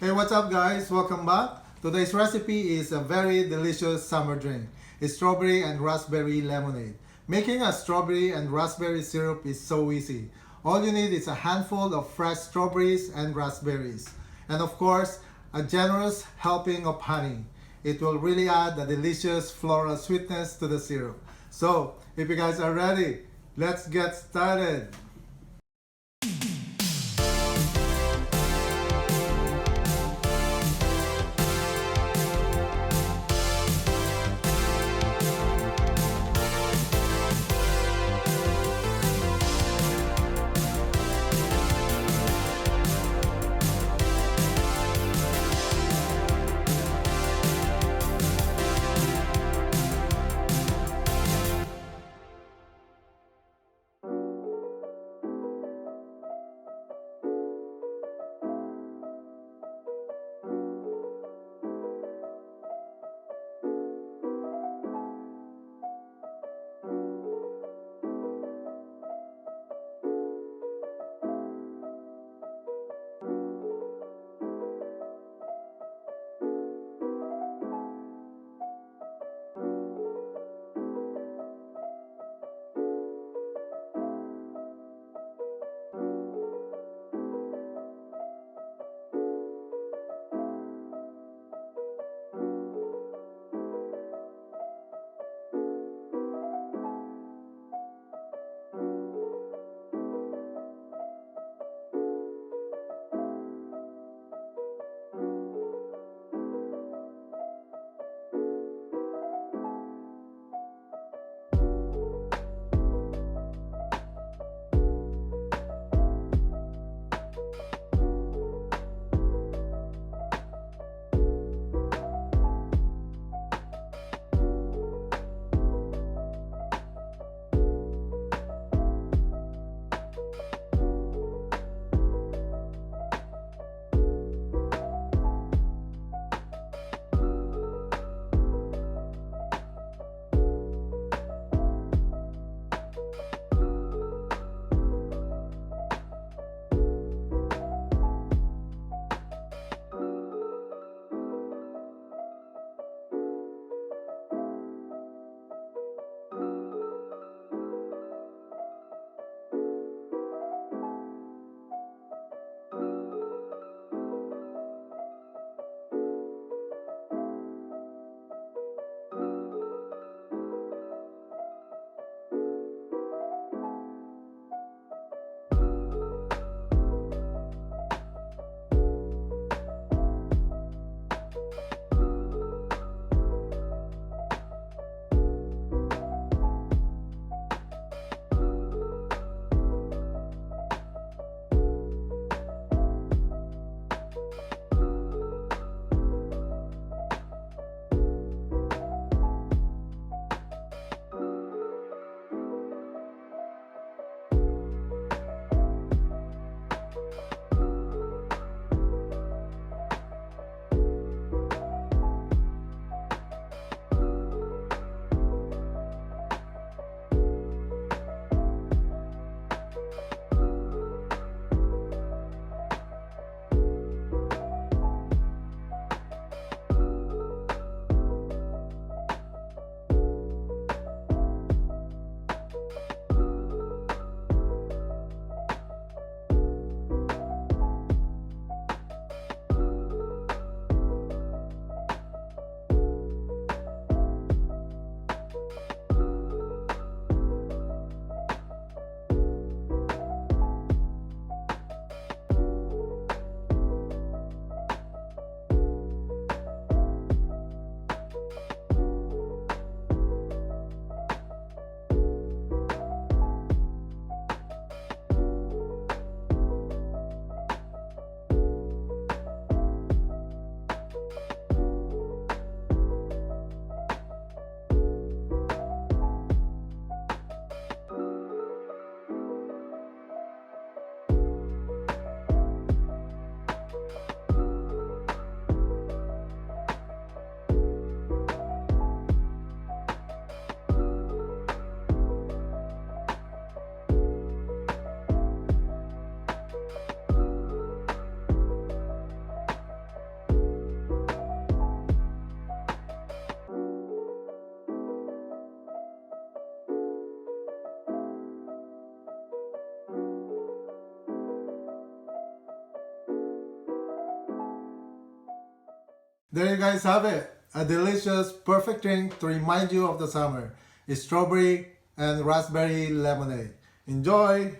Hey, what's up guys? Welcome back. Today's recipe is a very delicious summer drink. It's strawberry and raspberry lemonade. Making a strawberry and raspberry syrup is so easy. All you need is a handful of fresh strawberries and raspberries. And of course, a generous helping of honey. It will really add a delicious floral sweetness to the syrup. So, if you guys are ready, let's get started. There you guys have it. A delicious, perfect drink to remind you of the summer. It's strawberry and raspberry lemonade. Enjoy!